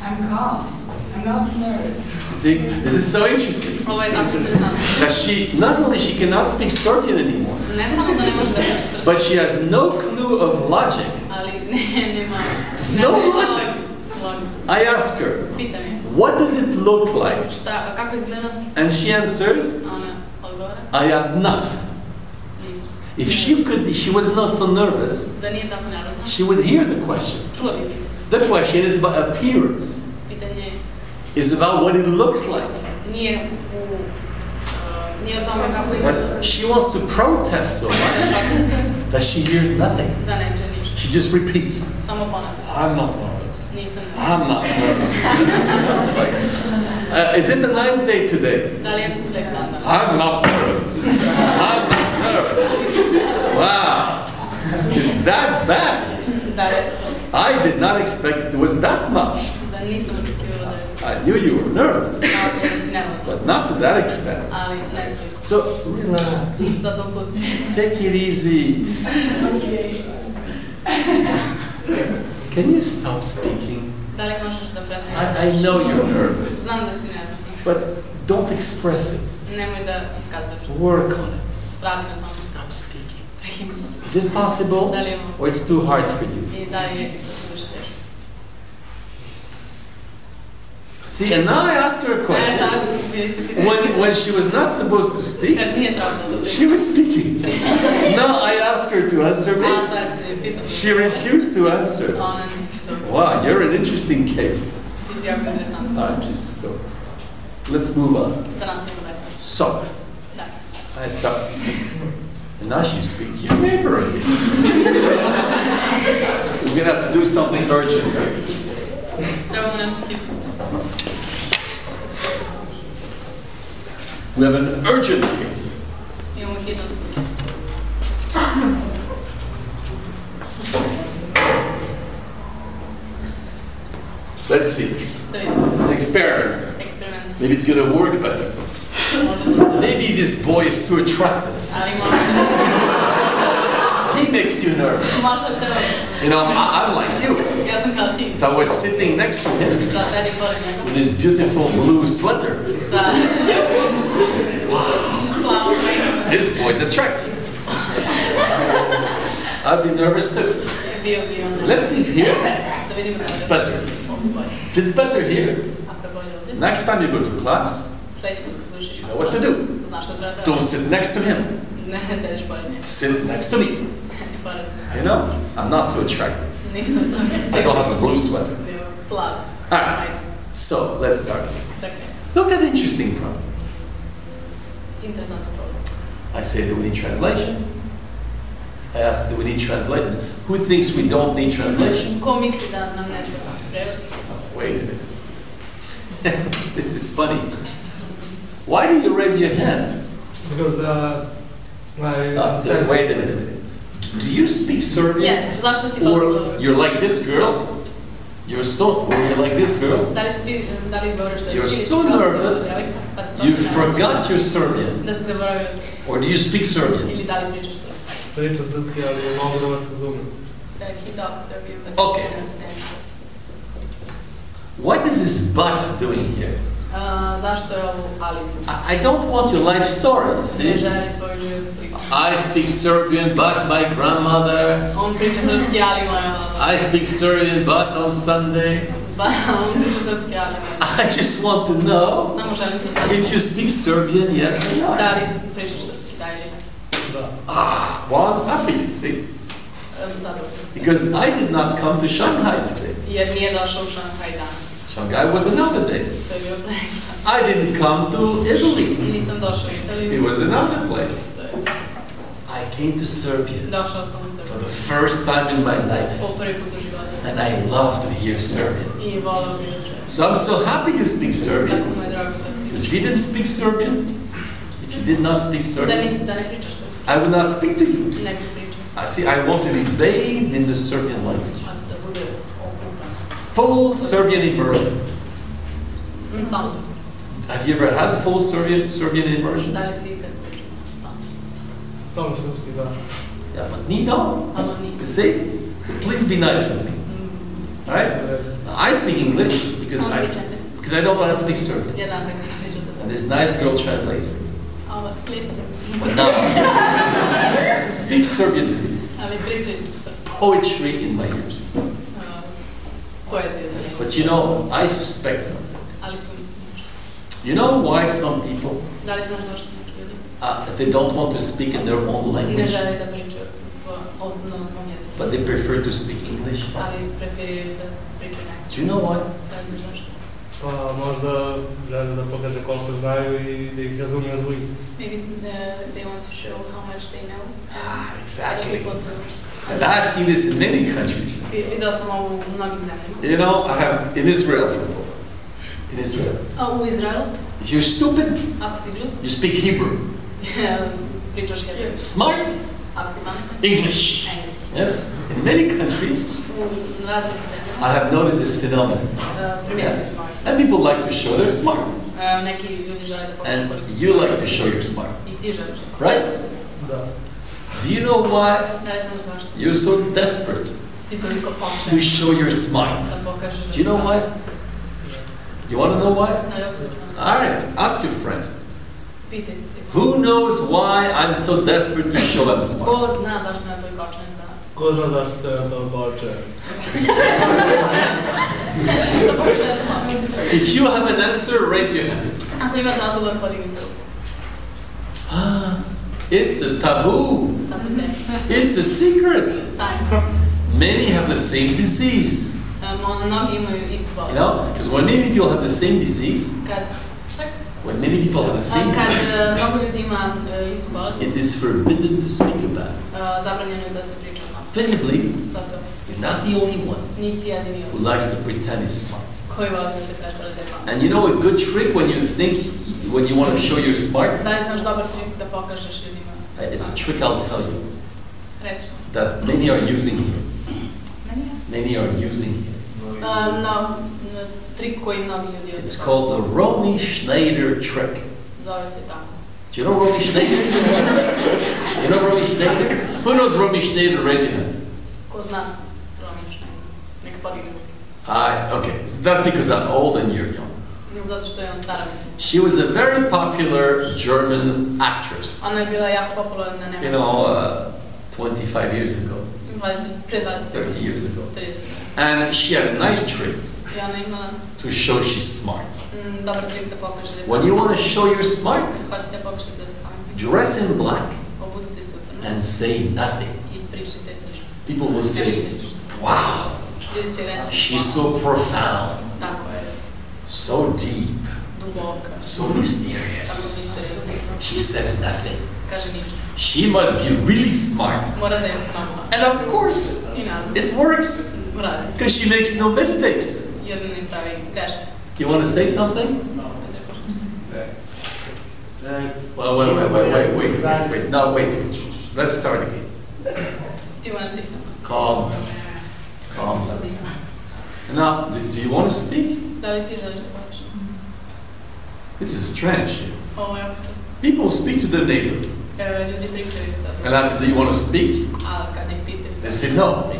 I'm calm. I'm not nervous. See, this is so interesting. That not only she cannot speak Serbian anymore, but she has no clue of logic. No logic. I ask her, what does it look like? And she answers, I am not. If she was not so nervous, she would hear the question. The question is about appearance. It's about what it looks like. But she wants to protest so much that she hears nothing. She just repeats, I'm not nervous. I'm not nervous. Is it a nice day today? I'm not nervous. I'm not nervous. Wow. It's that bad. I did not expect it was that much. I knew you were nervous, but not to that extent. So relax. Take it easy. Can you stop speaking? I know you're nervous, but don't express it. Work on it. Stop speaking. Is it possible, or it's too hard for you? See, and now I ask her a question. When she was not supposed to speak, she was speaking. Now I ask her to answer me. She refused to answer. Wow, you're an interesting case. Just so. Let's move on. So, I stop. And now she speaks to your neighbor again. We're going to have to do something urgent. We have an urgent case. Let's see. It's an experiment. Maybe it's going to work better. Maybe this boy is too attractive. He makes you nervous. You know, I'm like you. If I was sitting next to him with his beautiful blue sweater, I say, wow, this boy's attractive. I'd be nervous too. Let's see if here it's better. If it's better here, next time you go to class, you know what to do. Don't sit next to him. Sit next to me. You know, I'm not so attractive. I don't have a blue sweater. Alright, so let's start. Look at the interesting problem. I say, do we need translation? I ask, do we need translation? Who thinks we don't need translation? Wait a minute. This is funny. Why do you raise your hand? Because wait a minute. Do you speak Serbian? Or you're like this girl? You're like this girl? You're so nervous, you forgot your Serbian. Or do you speak Serbian? Okay. What is this but doing here? I don't want your life story, see? I speak Serbian, but my grandmother. I speak Serbian, but on Sunday. I just want to know if you speak Serbian, yes or no. Well, I'm happy, you see. Because I did not come to Shanghai today. Shanghai was another day. I didn't come to Italy. It was another place. I came to Serbia for the first time in my life. And I love to hear Serbian. So I'm so happy you speak Serbian. Because if you didn't speak Serbian, if you did not speak Serbian, I would not speak to you. See, I want to be bathed in the Serbian language. Full Serbian immersion. Have you ever had full Serbian immersion? Yeah, but no. You see? So please be nice with me. Alright? I speak English because I don't know how to speak Serbian. And this nice girl translates for me. But now, speak Serbian to me. Poetry in my ears. But you know, I suspect something. You know why some people they don't want to speak in their own language, but they prefer to speak English? Do you know why? Maybe they want to show how much they know. Exactly. And I've seen this in many countries. You know, I have in Israel, for example. In Israel. Oh, Israel. If you're stupid, you speak Hebrew. Smart, English. Yes. In many countries, I have noticed this phenomenon. And people like to show they're smart. And you like to show you're smart. Right? Do you know why you're so desperate to show you're smart? Do you know why? You want to know why? Alright, ask your friends. Who knows why I'm so desperate to show I'm smart? If you have an answer, raise your hand. It's a taboo. It's a secret. Many have the same disease. You know, because when many people have the same disease, it is forbidden to speak about it. Visibly, you're not the only one who likes to pretend he's smart. And you know a good trick when you want to show you're smart? It's a trick I'll tell you. That many are using here. Many are using here. It's called the Romy Schneider trick. Do you know Romy Schneider? You know Romy Schneider? Who knows Romy Schneider? Raise your hand. Hi, okay. So that's because I'm old and you're young. She was a very popular German actress. You know, 25 years ago. 30 years ago. And she had a nice trick to show she's smart. When you want to show you're smart, dress in black and say nothing. People will say, wow, she's so profound, so deep, so mysterious. She says nothing. She must be really smart. And of course, it works. Because she makes no mistakes. You want to say something? Well, wait. No, wait. Let's start again. Do you want to say something? Calm. Now, do you want to speak? This is strange. People speak to their neighbor. And ask them, do you want to speak? They say no.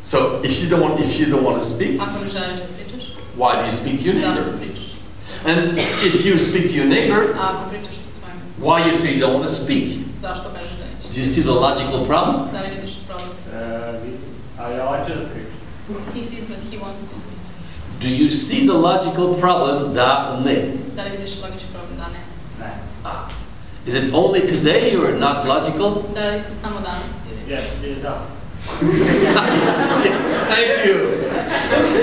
So if you don't want to speak, why do you speak to your neighbor? And if you speak to your neighbor, why you say you don't want to speak? Do you see the logical problem? He sees, but he wants to speak. Do you see the logical problem? Da, ne. Is it only today you are not logical? Yes, it is. Thank you.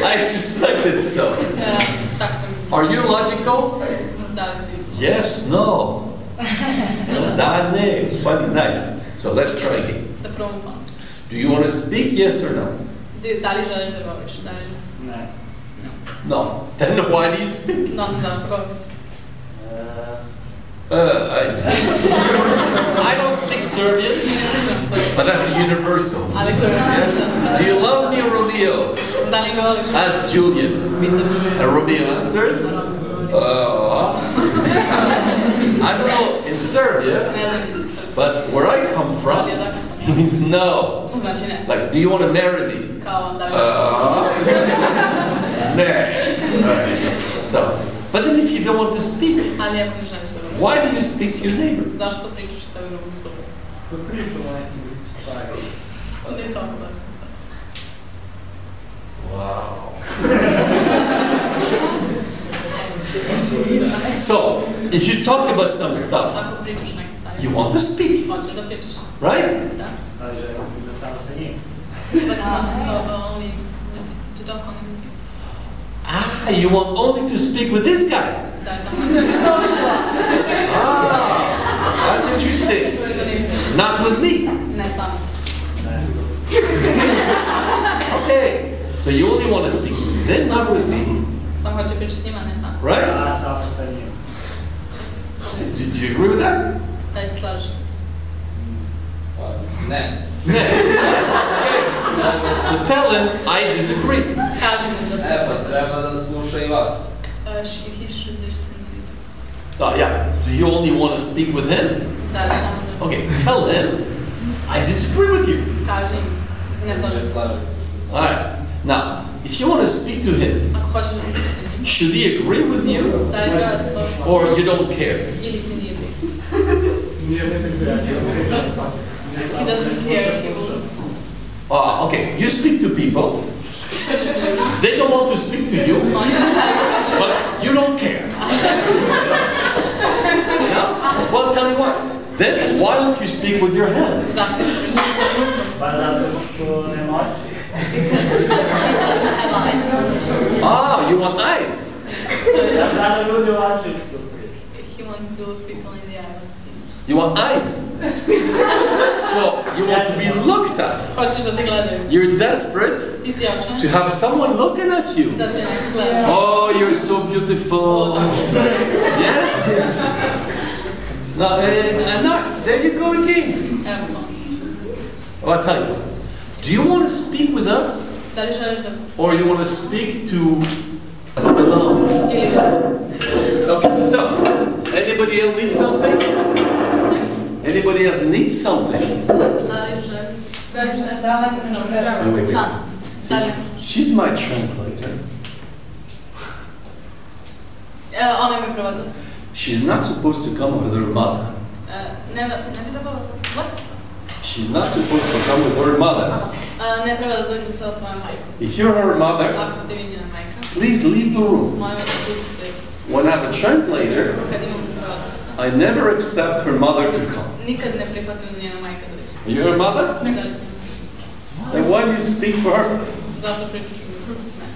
I suspected so. Are you logical? Yes, no. Da, ne. Funny, nice. So let's try again. Do you want to speak? Yes or no? No. Then why do you speak? I don't speak Serbian, but that's universal. Yeah? Do you love me, Romeo? Ask Juliet. And Romeo answers? I don't know in Serbia, but where I come from, It means no. To znači ne. Like, do you want to marry me? Kao da li Right. So, but then if you don't want to speak, ali ako ne želiš da govoriš, why do you speak to your neighbor? zašto pričaš sa drugom skupom? To pričamo o nekim stvarima. What do you talk about some stuff? Wow. So, if you talk about some stuff, Ako pričaš neke stvari, you want to speak, hoćeš da pričaš. right? Da. Ali želim da samo sa njim. But you must talk only to talk only with you. Ah, you want only to speak with this guy. Da, samo. Ah, that's interesting. Not with me. Ne samo. Okay. So you only want to speak with them, not with me, Samo hoće pričati s njima, ne samo. right? A samo sa njim. Do you agree with that? Da se slažeš. Ne. Yes. Okay. So tell him I disagree. Kaži mu da se Pa treba da sluša i vas. He should listen to you too. Oh, yeah. Do you only want to speak with him? Da, samo da. Okay. Tell him I disagree with you. Kaži im. Ne slažeš se. Slažem se. All right. Now, if you want to speak to him, Ako hoćeš da pričaš sa njim, should he agree with you, da li treba da se složiš or you don't care? ili ti nije briga. Nije nekak građa. He doesn't care if you Okay. You speak to people. pričaš s ljudima. They don't want to speak to you, Oni ne žele da kažu. but you don't care. Yeah? Well, tell you what. Then why don't you speak with your hand? Zašto ne pričaš sa rukom? Pa zato što ne moći. Have eyes. Ah, you want eyes. Da ljudi u oči to priča. He wants to look people in the eye. You want eyes. So you want to be looked at. Hoćeš da te gledaju. You're desperate Ti si očan. to have someone looking at you. Da te neko gleda. Oh, you're so beautiful. Yes. No, I'm not. There you go again. Evo to. Oh, I'll tell you. Do you want to speak with us, Da li želiš da... or you want to speak to Millon? Ili da... Okay. So, anybody else need something? Anybody else need something? Da li želiš? Da li želiš? Da li Wait. Da. See, she's my translator. Ona mi prevodi. She's not supposed to come with her mother. Ne bi trebalo... What? She's not supposed to come with her mother. Ne treba da dođe sa svojom majkom. If you're her mother, Ako ste vi njena majka, please leave the room. molim vas da pustite When I have a translator, kad imam prevodica. I never accept her mother to come. Nikad ne prihvatim da njena majka dođe. Are you her mother? Da li ste? And why do you speak for her? Zašto pričaš u ne?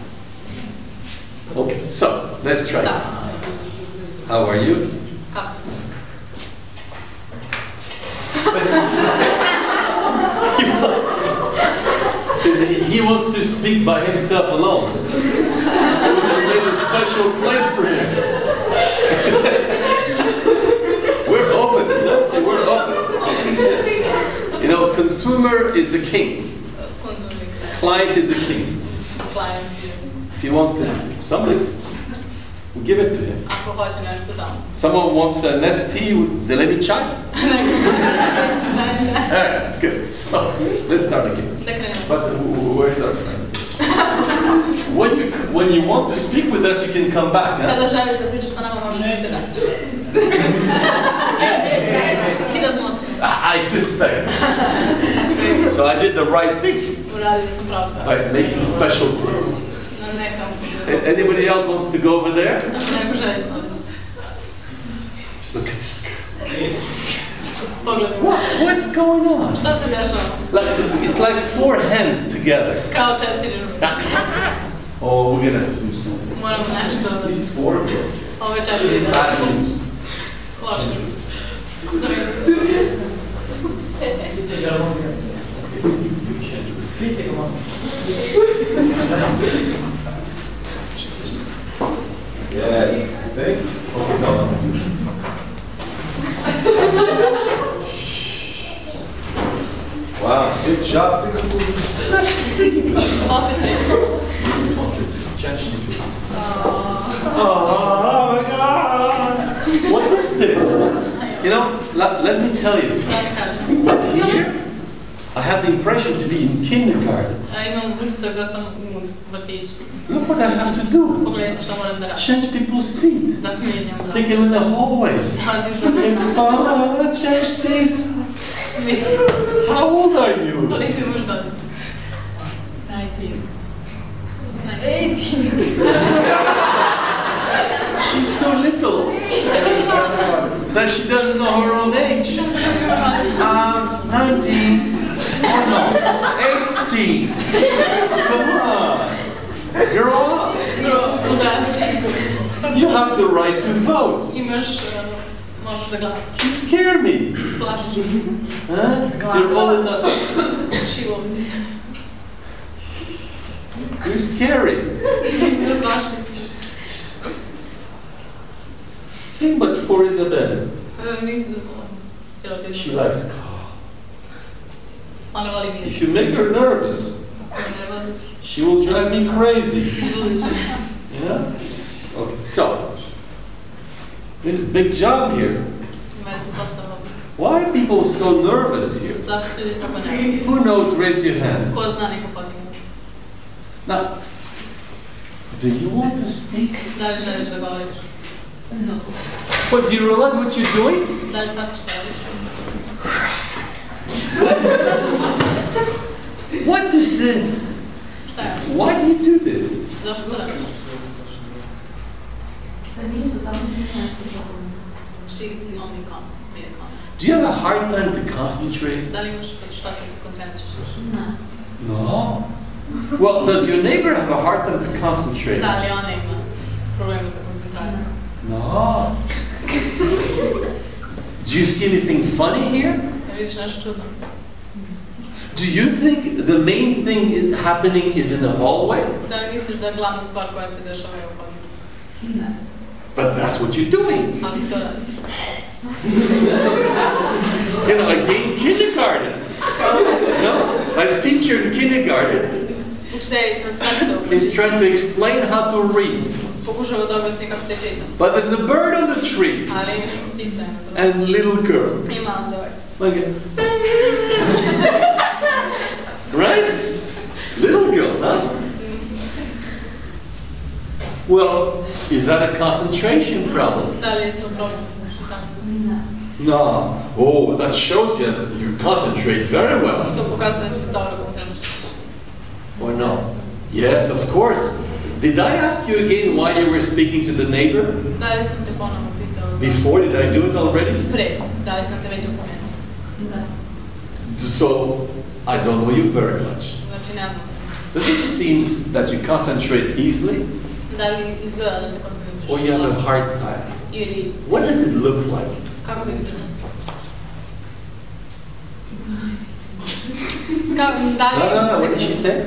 Okay, so let's try. Da. How are you? Kako ste? He wants to speak by himself alone. So we made a special place for him. We're open. No? See, we're open. Yes. You know, consumer is the king. Konzumnik. Client is the king. Client. If he wants something, we give it to him. Ako hoće nešto damo. Someone wants a Nestea with zeleni chai? Alright, good. So, let's start again. Da krenemo. But where's our friend? When you want to speak with us, you can come back. Huh? Kada želiš da pričaš sa nama, možeš da se vratiš. He doesn't want to. I suspect. So I did the right thing Uradio sam pravo stvar. by making special place. No, nekam. Anybody else wants to go over there? Neko želi. Look at this girl. Pogledaj. What's going on? Šta se dešava? It's like four hands together. Kao 4 ruke. Oh, we're gonna have to do something. Moramo nešto. These four girls. Ove 4 da. Loše. Zamislite se. Yes. Thank you. Okay, no. Wow, good job. Speaking. Opet ne. Oh my God! What is this? You know, let me tell you. Da mi kažem. Here, I had the impression to be in kindergarten. Look what I have to do. Change people's seat. Take them in the hallway. Oh, change seat. How old are you? 18. She's so little that she doesn't know her own age. 19. Oh no, 18. Come on. Grow up. You have the right to vote. You scare me. Huh? You're old enough. You're scary. Think about poor Isabelle. She likes calm. If you make her nervous, she will drive me crazy. Yeah? Okay, so, this is a big job here. Why are people so nervous here? Who knows? Raise your hand. Now, do you want to speak? But do you realize what you're doing? What is this? Why do you do this? Do you have a hard time to concentrate? No. Well, does your neighbor have a hard time to concentrate? No. Do you see anything funny here? Do you think the main thing happening is in the hallway? But that's what you're doing. You know, again, kindergarten. No, a teacher in kindergarten is trying to explain how to read. But there's a bird on the tree and little girl. Okay. Right? Little girl, huh? Well, is that a concentration problem? No. Oh, that shows you that you concentrate very well. Or no? Yes, of course. Did I ask you again why you were speaking to the neighbor? Before, did I do it already? So, I don't know you very much. Does it seem that you concentrate easily? Or you have a hard time? What does it look like? No, what did she say?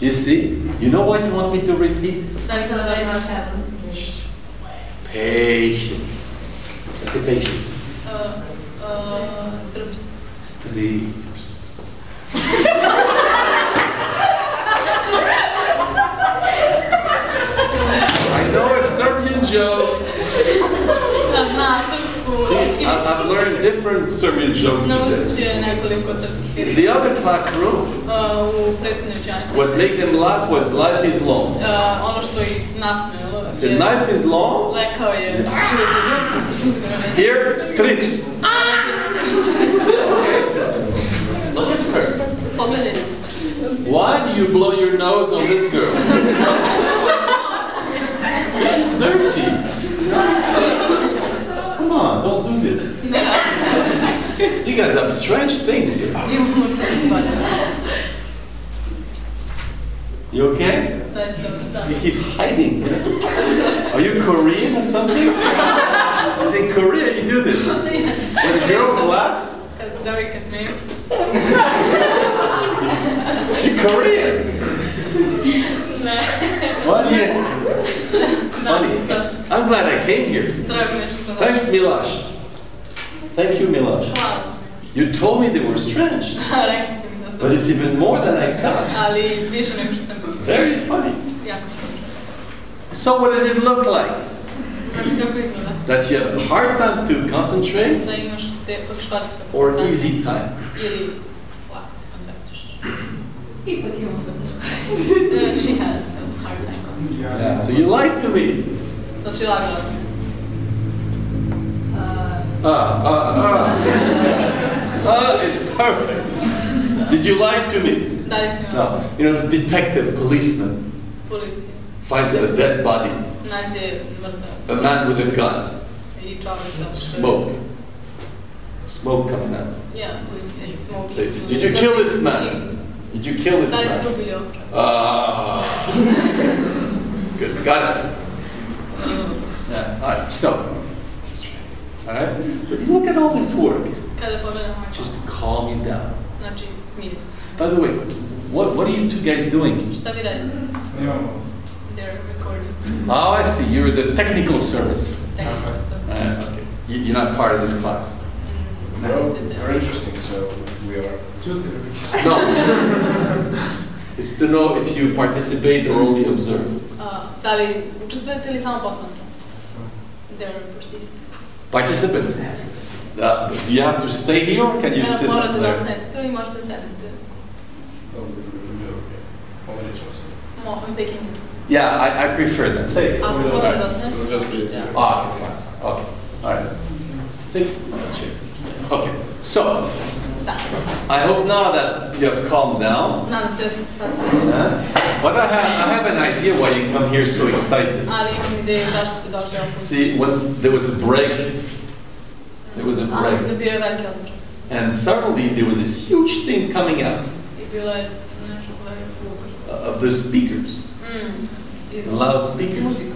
You see? You know what you want me to repeat? Patience. What's the patience? Strips. I know a Serbian joke. See, I've learned different Serbian jokes today. The other classroom, what made them laugh was life is long. I said, life is long. Here, strips. Okay. Look at her. Why do you blow your nose on this girl? This is dirty. Come on, don't do this. You guys have strange things here. You okay? You keep hiding. Are you Korean or something? Because in Korea you do this. When the girls laugh, you're Korean. What are you? Funny. I'm glad I came here. Thanks, Miloš. Thank you, Miloš. You told me they were strange. But it's even more than I thought. Very funny. So what does it look like? That you have a hard time to concentrate or easy time? Ipak imam poteškoća. She has a hard time concentrating. Yeah, so you lied to me. Znači, lagala sam. It's perfect. Did you lie to me? Da li si No. You know, the detective, policeman, policija. finds a dead body, Nađe mrtav. a man with a gun, I čovjek sa... smoke. Smoke coming out. Yeah, it's smoke. Say, did you kill this man? Did you kill this Da li si man? trupili oča? Good, got it. Razumio sam. Yeah. All right, so, all right, but look at all this work, Kada pogledam ovaj just čas, to calm you down. znači smiriti. By the way, what are you two guys doing? Šta vi radite? They're recording. Oh, I see. You're the technical service. Technical stuff. Okay. You're not part of this class. No, We're interesting, so we are. No. It's to know if you participate or only observe. Da li učestvujete ili samo posmatrate? They're participants. Participant. Do you have to stay here or can you sit Morate da there? ostanete tu i možete sediti. They can... Yeah, I prefer that. Stay. Ako morate da ostanete? Okay, fine. Okay. All right. Take a chair. Okay. So, I hope now that you have calmed down. Nadam se da ste sad smirili. But I have an idea why you come here so excited. Ali imam ideju zašto ste došli ovdje. See, when there was a break, Ali bio je veliki odmor. and suddenly there was this huge thing coming out I bilo je nešto veliki of the speakers, loud speakers. Muzika.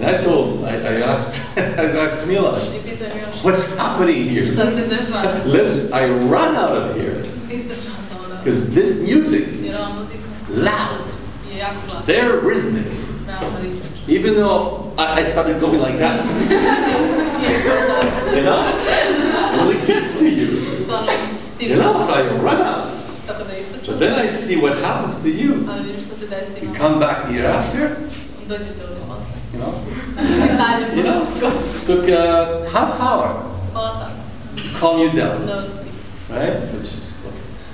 And I asked Millon, I pitao je Miloš. what's happening here? Šta se dešava? I run out of here Istrčam samo da. because this music, Jer ova muzika loud, je jako glasna. very rhythmic. Veoma ritmična. Even though I started going like that, you know, it really gets to you. Stvarno You know, so I run out. Tako da istrčam. But then I see what happens to you. Ali vidiš što se desi. You come back here after, Dođete ovdje posle. you know. Dalje You know, Polsko. took a half hour Pola sata. to calm you down, Da osti. right?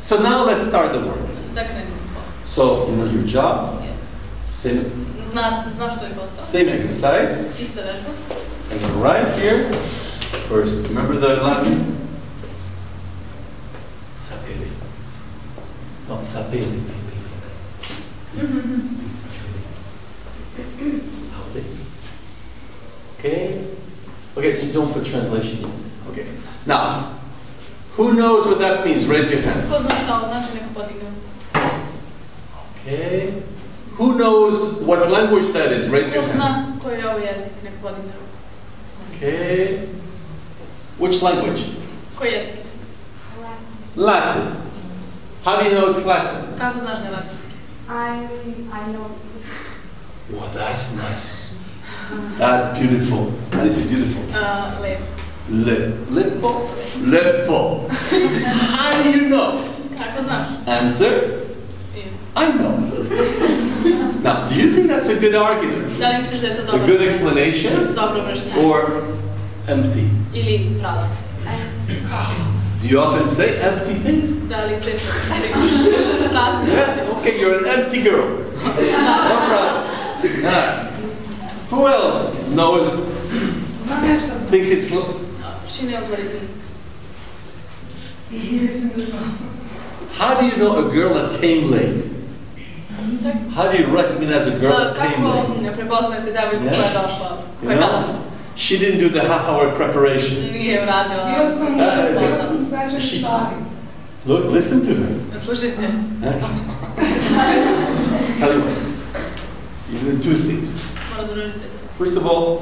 So now let's start the work. Da krenemo s poslom. So, you know your job, Yes. Znaš svoj posao. same exercise, Ista vežba. and then right here, first, remember the Latin? Sapere. No, sapere. Okay? Okay, don't put translation yet. Okay. Now, who knows what that means? Raise your hand. Ko zna šta ovo znači, neko podigne. Okay. Who knows what language that is? Raise your Ko hand. zna koji je ovo jezik, neko podigne. Okay. Which language? Koji jezik? Latin. How do you know it's Latin? Kako znaš da je latinski? I know. Well, that's nice. That's beautiful. That is beautiful. Lepo. Lepo. How do you know? Kako znaš? Answer. I know. Now, do you think that's a good argument? Da li misliš da je to A dobro? good explanation? Dobro objašnjenje. Or empty? Ili prazno? Do you often say empty things? Da li često pričaš prazno? Yes, okay, you're an empty girl. No problem. Alright. Who else knows, thinks it's... She knows what it means. How do you know a girl that came late? How do you recognize a girl that came Kako late? ne prepoznajete devojku koja je došla, koja je kasna? She didn't do the half-hour preparation. Nije uradila. Bila sam svečani stvari. Look, listen to her. Slušajte. Tell you what, you're going to do things. Mora da uradite. First of all,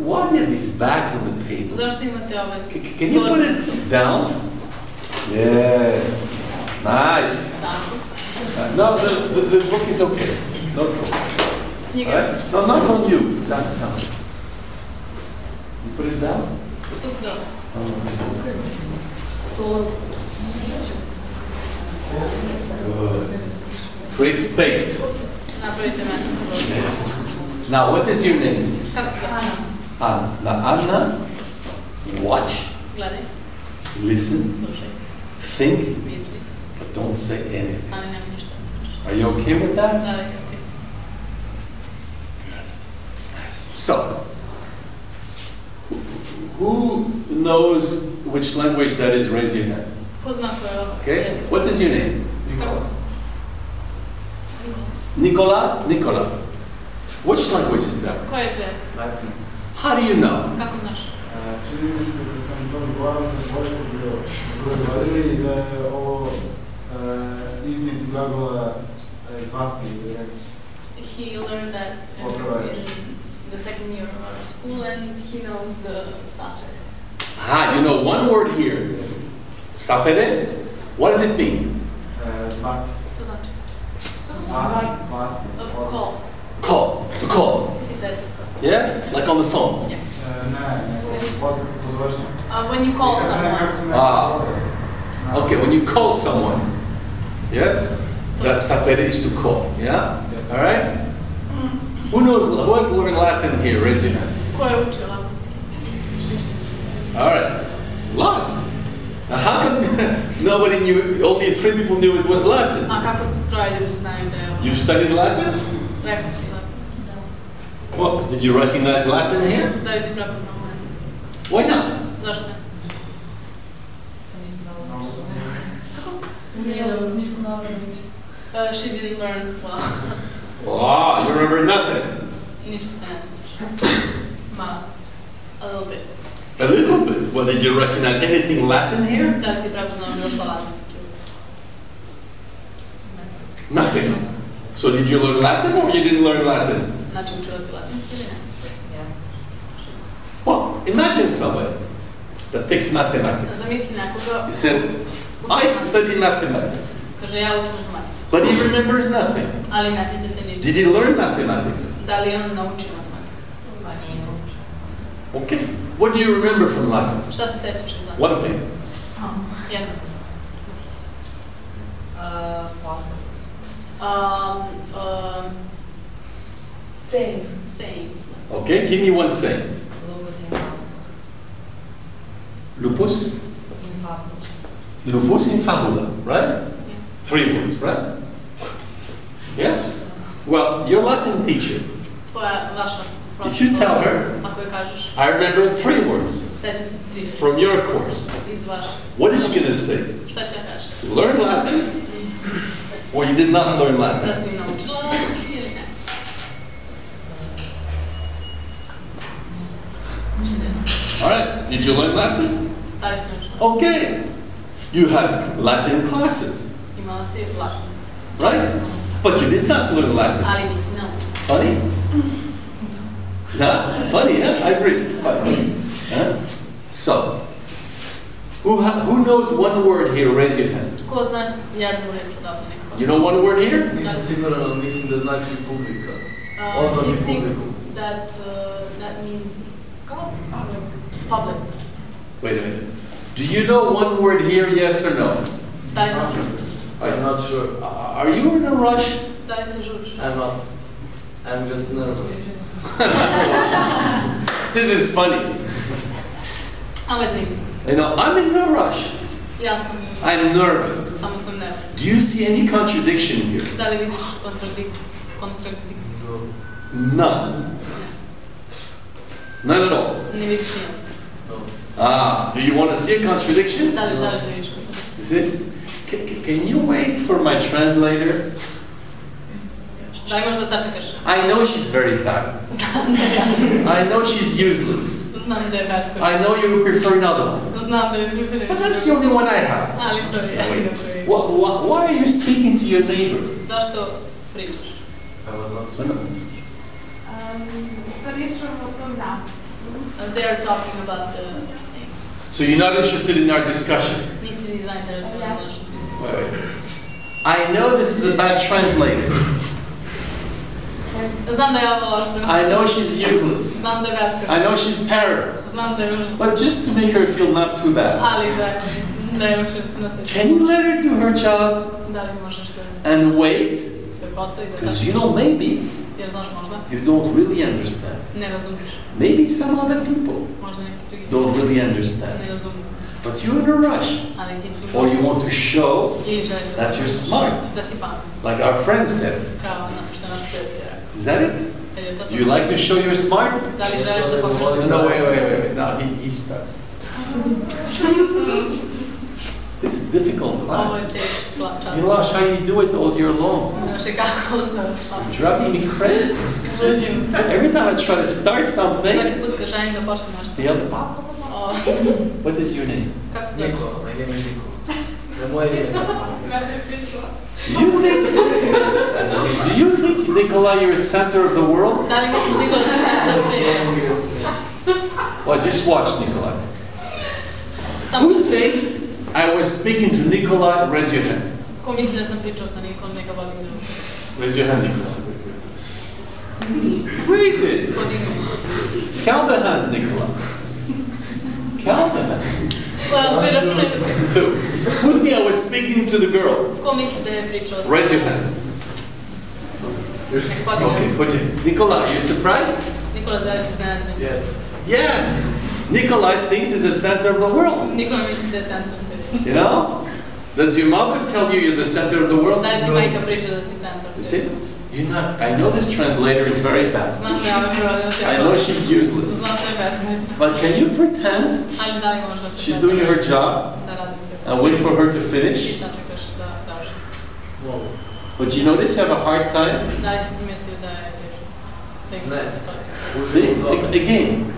why do you have these bags on the table? Zašto imate ove? Can you put it down? Yes. Nice. No, the book is okay. No problem. Right? No, not on you. Down. You put it down? Spusti dole. Create space. Napravite mesto. Yes. Now, what is your name? Kako se zove? Anna. Now, Anna, watch, Gledaj, listen, slušaj, think, misli, but don't say anything. ali nema ništa. Are you okay with that? Da, je okej. So, who knows which language that is? Raise your hand. Ko zna ko je ovo? Okay. What is your name? Kako zna? Nicola? Nicola. Which language is that? Koji je to jezik? Latin. How do you know? Kako znaš? Čini mi se da sam to govorio za Bojko bio govorili i da je ovo izniti glagola zvati ili reći. He learned that in the second year of our school and he knows the sapere. Ah, you know one word here. Sapere? What does it mean? Zvati. Što znači? Zvati. Call. Call. To call. He said. Yes? Like on the phone? Yeah. Pozvašnja. When you call someone. Ah. Okay, when you call someone. Yes? That sapere is to call. Yeah? Yes. All right? Who has learned Latin here? Raise your hand. Ko je učio latinski? All right. Lot. How come nobody knew, only 3 people knew it was Latin? A kako troje ljudi znaju da je ovo? You've studied Latin? Rekao si latinski, da. Well, did you recognize Latin here? Da li si prepoznao latinski? Why not? Zašto? She didn't learn well. Oh, you remember nothing? Ništa se ne sjećaš. Malo. A little bit. A little bit. Well, did you recognize anything Latin here? Da li si prepoznao bilo što latinski? Nothing. So did you learn Latin or you didn't learn Latin? Znači učila si latinski ili ne? Well, imagine somebody that takes mathematics. Zamisli nekoga. He said, I study mathematics. Kaže ja učim matematiku. But he remembers nothing. Ali ne sjeća se ničega. Did he learn mathematics? Da li on naučio matematiku? Pa nije naučio. Okay. What do you remember from Latin? Šta se sjećaš iz Latina? One thing. Jedno. Sayings. Sayings. Okay, give me one saying. Lupus? Lupus in fabula, right? Yeah. 3 words, right? Yes? Well, your Latin teacher, Tvoja, vaša profesor. if you tell her, Ako joj kažeš, I remember 3 words sjećam se 30. from your course, Iz vaše. what is she going to say? Šta će ja kažeš? You learn Latin? Or you did not learn Latin? Da si naučila latinski ili ne? All right, did you learn Latin? Da li si naučila? Okay. You have Latin classes, Imala si latinski. right? But you did not learn Latin. Ali nisi naučila. Funny? Yeah, funny, yeah? I agree. Funny. Huh? So, who knows one word here? Raise your hand. Ko zna jednu reč odavde neko? You know one word here? Nisam siguran, ali mislim da znači publika. He thinks that that means public. Wait a minute. Do you know one word here, yes or no? Da li znaš? I'm not sure. Are you in a rush? Da li se žuriš? I'm not. I'm just nervous. This is funny. Ovo je zanimljivo. You know, I'm in no rush. Ja sam, I'm nervous. samo sam nervozna. Do you see any contradiction here? Da li vidiš kontradikciju? None. None at all. Ne vidiš nijedno. Ah, do you want to see a contradiction? Da li želiš da vidiš kontradikciju? Is it? Can you wait for my translator? Da li možda sačekaš? I know she's very bad. Znam da je I know she's useless. Znam da je beskorisno. I know you prefer another one. Znam da je preferiraš. But that's the only one I have. Ali to je jedino koji. Why are you speaking to your neighbor? Zašto pričaš? Pričamo o tom danas. They are talking about the thing. So you're not interested in our discussion? Nisi ni zainteresovani za našu diskusiju. Wait. I know this is a bad translator. Znam da je ovo loš prevod. I know she's useless. Znam da je beskorisno. I know she's terrible. Znam da je užasno. But just to make her feel not too bad. Ali da je učenicu na svetu. Can you let her do her job Da li možeš da and wait? sve posao i da Because sačekaš? you know, maybe Jer znaš možda you don't really understand. ne razumiješ. Maybe some other people Možda neki drugi don't really understand. ne razumiju. But you're in a rush. Or you want to show that you're smart. Like our friend said. Is that it? Do you like to show you're smart? No, wait. Now he starts. This is difficult class. Miloš, how do you do it all year long? You're driving me crazy. Every time I try to start something, the other, what is your name? Do you think, Nikolai, you're the center of the world? Well, just watch, Nikolai. Who think I was speaking to Nikolai? Raise your hand. Raise your hand, Nikolai. Raise it. Count the hands, Nikolai. Count the hands. Two. Who think I was speaking to the girl? Raise your hand. Okay, put it. Nikolai, are you surprised? Yes. Yes. Nikolai thinks he's the center of the world. You know? Does your mother tell you you're the center of the world? You see? You're not. I know this translator is very bad. I know she's useless. But can you pretend she's doing her job and wait for her to finish? But you notice you have a hard time? See? Again.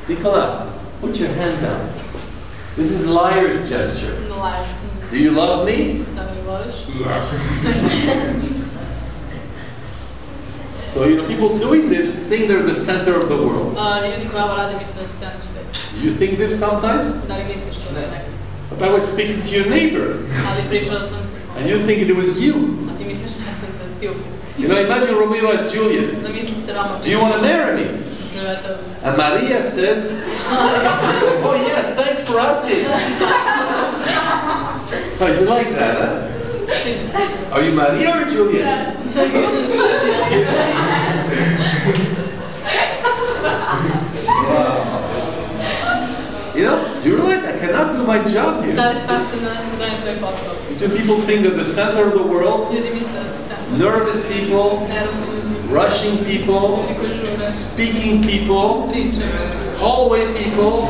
Nicola, put your hand down. This is liar's gesture. Do you love me? Yes. So, you know, people doing this think they're the center of the world. Do you think this sometimes? But I was speaking to your neighbor. And you think it was you. You know, imagine Romeo as Juliet. Do you want to marry me? And Maria says, oh yes, thanks for asking. Oh, you like that, huh? Are you Maria or Juliet? Wow. You know, do you realize I cannot do my job here? Do people think that the center of the world? Nervous people, rushing people, speaking people, hallway people.